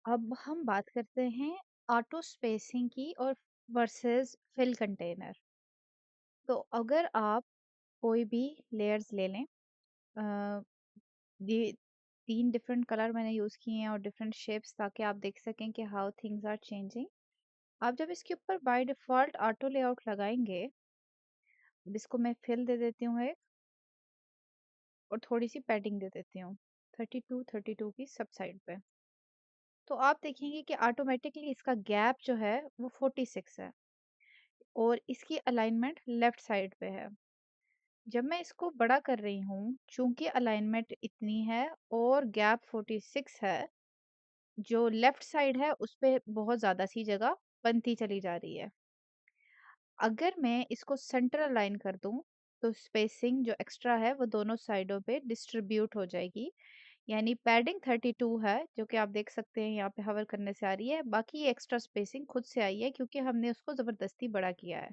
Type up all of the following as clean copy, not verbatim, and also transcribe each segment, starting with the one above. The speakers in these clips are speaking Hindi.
अब हम बात करते हैं ऑटो स्पेसिंग की और वर्सेस फिल कंटेनर। तो अगर आप कोई भी लेयर्स ले लें, अ, ये 3 डिफरेंट कलर मैंने यूज़ किए हैं और डिफरेंट शेप्स, ताकि आप देख सकें कि हाउ थिंग्स आर चेंजिंग। आप जब इसके ऊपर बाय डिफ़ॉल्ट ऑटो लेआउट लगाएँगे, अब इसको मैं फिल दे देती हूँ एक, और थोड़ी-सी पैडिंग दे देती हूँ, 32 की सब साइड पे। तो आप देखेंगे कि ऑटोमैटिकली इसका गैप जो है वो 46 है और इसकी अलाइनमेंट लेफ्ट साइड पे है। जब मैं इसको बड़ा कर रही हूँ, चूंकि अलाइनमेंट इतनी है और गैप 46 है, जो लेफ्ट साइड है उस पे बहुत ज़्यादा सी जगह बनती चली जा रही है। अगर मैं इसको सेंटर अलाइन कर दूं, तो स्पेसिंग जो एक्स्ट्रा है वो दोनों साइडों पे डिस्ट्रीब्यूट हो जाएगी। यानी पैडिंग 32 है, जो कि आप देख सकते हैं यहाँ पे हवर करने से आ रही है। बाकी ये एक्स्ट्रा स्पेसिंग खुद से आई है क्योंकि हमने उसको ज़बरदस्ती बड़ा किया है।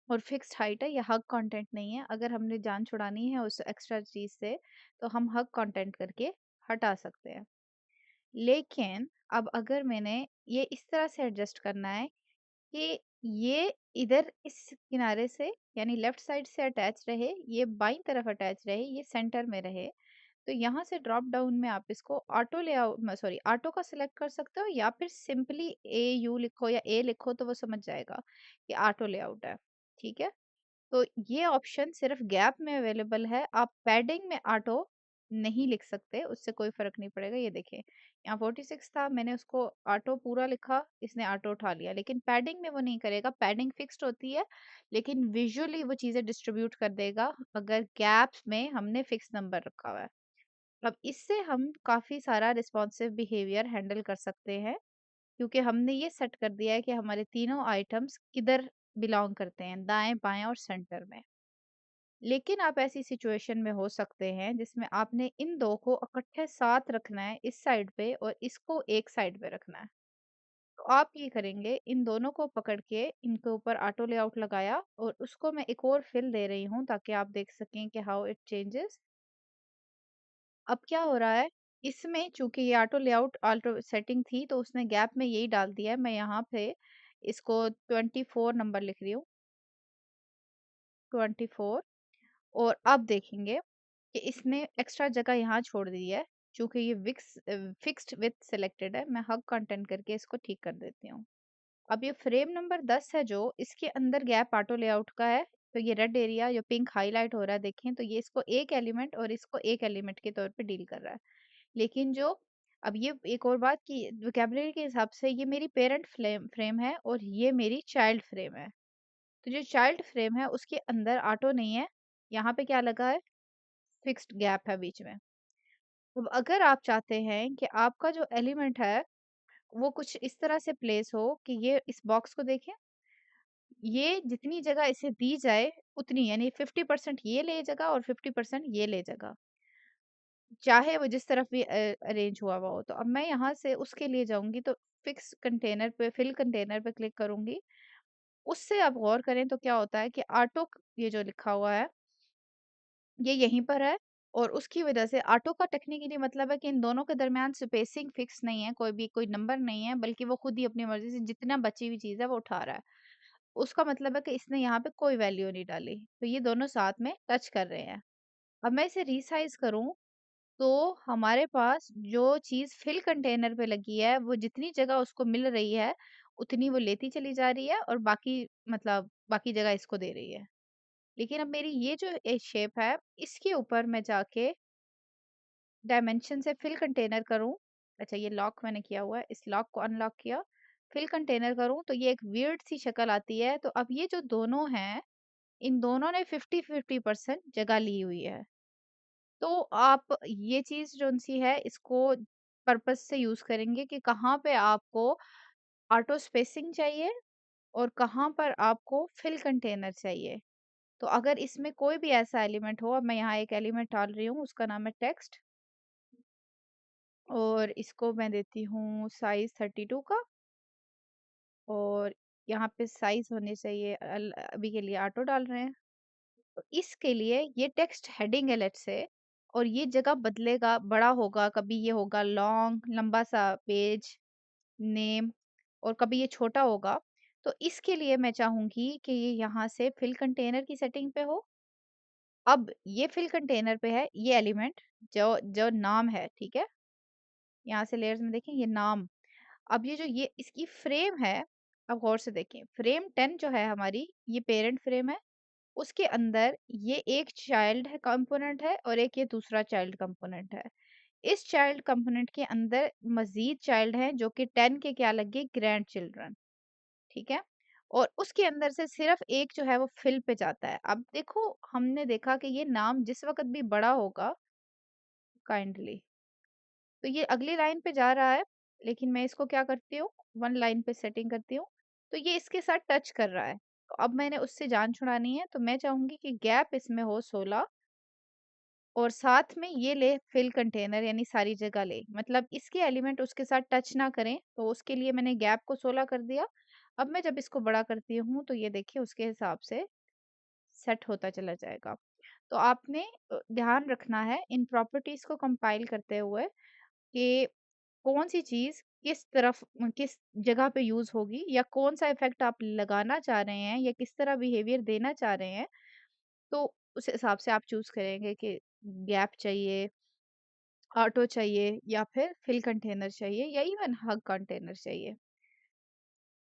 और फिक्स्ड हाइट है, ये हग कंटेंट नहीं है। अगर हमने जान छुड़ानी है उस एक्स्ट्रा चीज़ से, तो हम हग कंटेंट करके हटा सकते हैं। लेकिन अब अगर मैंने ये इस तरह से एडजस्ट करना है कि ये इधर इस किनारे से, यानी लेफ्ट साइड से अटैच रहे, ये बाईं तरफ अटैच रहे, ये सेंटर में रहे, तो यहाँ से ड्रॉप डाउन में आप इसको ऑटो लेआउट सॉरी ऑटो का सिलेक्ट कर सकते हो, या फिर सिंपली ए यू लिखो या ए लिखो तो वो समझ जाएगा कि ऑटो लेआउट है। ठीक है? तो ये ऑप्शन सिर्फ गैप में अवेलेबल है। आप पैडिंग में ऑटो नहीं लिख सकते, उससे कोई फ़र्क नहीं पड़ेगा। ये देखिए, यहाँ 46 था, मैंने उसको ऑटो पूरा लिखा, इसने ऑटो उठा लिया। लेकिन पैडिंग में वो नहीं करेगा, पैडिंग फिक्स्ड होती है, लेकिन विज़ुअली वो चीज़ें डिस्ट्रीब्यूट कर देगा अगर गैप्स में हमने फिक्स नंबर रखा हुआ है। अब इससे हम काफ़ी सारा रिस्पॉन्सिव बिहेवियर हैंडल कर सकते हैं, क्योंकि हमने ये सेट कर दिया है कि हमारे तीनों आइटम्स किधर बिलॉन्ग करते हैं, दाएँ, बाएँ और सेंटर में। लेकिन आप ऐसी सिचुएशन में हो सकते हैं जिसमें आपने इन 2 को इकट्ठे साथ रखना है इस साइड पे और इसको एक साइड पे रखना है। तो आप ये करेंगे, इन दोनों को पकड़ के इनके ऊपर ऑटो लेआउट लगाया और उसको मैं एक और फिल दे रही हूँ ताकि आप देख सकें कि हाउ इट चेंजेस। अब क्या हो रहा है, इसमें चूँकि ये ऑटो लेआउट ऑल्टो सेटिंग थी तो उसने गैप में यही डाल दिया है। मैं यहाँ पे इसको 24 नंबर लिख रही हूँ, 24। और अब देखेंगे कि इसने एक्स्ट्रा जगह यहाँ छोड़ दी है। चूँकि ये फिक्स्ड विथ सिलेक्टेड है, मैं हग कंटेंट करके इसको ठीक कर देती हूँ। अब ये फ्रेम नंबर 10 है, जो इसके अंदर गैप ऑटो लेआउट का है। तो ये रेड एरिया जो पिंक हाइलाइट हो रहा है, देखें तो ये इसको एक एलिमेंट और इसको एक एलिमेंट के तौर पे डील कर रहा है। लेकिन जो अब ये एक और बात कि वोकैब्युलरी के हिसाब से ये मेरी पेरेंट फ्लेम फ्रेम है और ये मेरी चाइल्ड फ्रेम है। तो जो चाइल्ड फ्रेम है उसके अंदर ऑटो नहीं है। यहाँ पे क्या लगा है? फिक्स्ड गैप है बीच में। अब अगर आप चाहते हैं कि आपका जो एलिमेंट है वो कुछ इस तरह से प्लेस हो कि ये इस बॉक्स को देखें, ये जितनी जगह इसे दी जाए उतनी, यानी 50% ये ले जगह और 50% ये ले जगह, चाहे वो जिस तरफ भी अरेंज हुआ हुआ हो। तो अब मैं यहाँ से उसके लिए जाऊंगी, तो फिक्स कंटेनर पे, फिल कंटेनर पे क्लिक करूंगी। उससे आप गौर करें तो क्या होता है कि ऑटो, ये जो लिखा हुआ है ये यहीं पर है। और उसकी वजह से ऑटो का टेक्निकली मतलब है कि इन दोनों के दरमियान स्पेसिंग फिक्स नहीं है, कोई नंबर नहीं है, बल्कि वो खुद ही अपनी मर्जी से जितना बची हुई चीज़ है वो उठा रहा है। उसका मतलब है कि इसने यहाँ पे कोई वैल्यू नहीं डाली, तो ये दोनों साथ में टच कर रहे हैं। अब मैं इसे रीसाइज करूँ, तो हमारे पास जो चीज़ फिल कंटेनर पे लगी है वो जितनी जगह उसको मिल रही है उतनी वो लेती चली जा रही है, और बाकी मतलब बाकी जगह इसको दे रही है। लेकिन अब मेरी ये जो शेप है, इसके ऊपर मैं जाके डायमेंशन से फिल कंटेनर करूँ। अच्छा, ये लॉक मैंने किया हुआ है, इस लॉक को अनलॉक किया, फिल कंटेनर करूँ तो ये एक वियर्ड सी शक्ल आती है। तो अब ये जो दोनों हैं, इन दोनों ने 50-50% जगह ली हुई है। तो आप ये चीज़ जोन-सी है इसको पर्पज़ से यूज़ करेंगे कि कहाँ पे आपको ऑटो स्पेसिंग चाहिए और कहाँ पर आपको फिल कंटेनर चाहिए। तो अगर इसमें कोई भी ऐसा एलिमेंट हो, अब मैं यहाँ एक एलिमेंट डाल रही हूँ, उसका नाम है टेक्स्ट, और इसको मैं देती हूँ साइज़ 32 का, और यहाँ पे साइज़ होने चाहिए अभी के लिए ऑटो डाल रहे हैं। तो इसके लिए ये टेक्स्ट हेडिंग है लेट्स से, और ये जगह बदलेगा, बड़ा होगा, कभी ये होगा लॉन्ग लंबा सा पेज, नेम, और कभी ये छोटा होगा। तो इसके लिए मैं चाहूँगी कि ये यहाँ से फिल कंटेनर की सेटिंग पे हो। अब ये फिल कंटेनर पे है, ये एलिमेंट जो जो नाम है, ठीक है? यहाँ से लेयर्स में देखें ये नाम। अब ये जो ये इसकी फ्रेम है, अब गौर से देखें, फ्रेम 10 जो है हमारी, ये पेरेंट फ्रेम है। उसके अंदर ये एक चाइल्ड है कंपोनेंट है और एक ये दूसरा चाइल्ड कंपोनेंट है। इस चाइल्ड कंपोनेंट के अंदर मज़ीद चाइल्ड हैं जो कि 10 के क्या लगे ग्रैंड चिल्ड्रन, ठीक है? और उसके अंदर से सिर्फ एक जो है वो फिल पे जाता है। अब देखो हमने देखा कि ये नाम जिस वक़्त भी बड़ा होगा काइंडली, तो ये अगली लाइन पे जा रहा है, लेकिन मैं इसको क्या करती हूँ, 1 लाइन पे सेटिंग करती हूँ, तो ये इसके साथ टच कर रहा है। तो अब मैंने उससे जान छुड़ानी है, तो मैं चाहूँगी कि गैप इसमें हो 16 और साथ में ये ले फिल कंटेनर यानी सारी जगह ले। मतलब इसके एलिमेंट उसके साथ टच ना करें, तो उसके लिए मैंने गैप को 16 कर दिया। अब मैं जब इसको बड़ा करती हूँ, तो ये देखिए उसके हिसाब से सेट होता चला जाएगा। तो आपने ध्यान रखना है इन प्रॉपर्टीज़ को कंपाइल करते हुए कि कौन-सी चीज़ किस तरफ किस जगह पे यूज़ होगी या कौन-सा इफ़ेक्ट आप लगाना चाह रहे हैं या किस तरह बिहेवियर देना चाह रहे हैं, तो उस हिसाब से आप चूज़ करेंगे कि गैप चाहिए, ऑटो चाहिए या फिर फिल कंटेनर चाहिए या इवन हग कंटेनर चाहिए।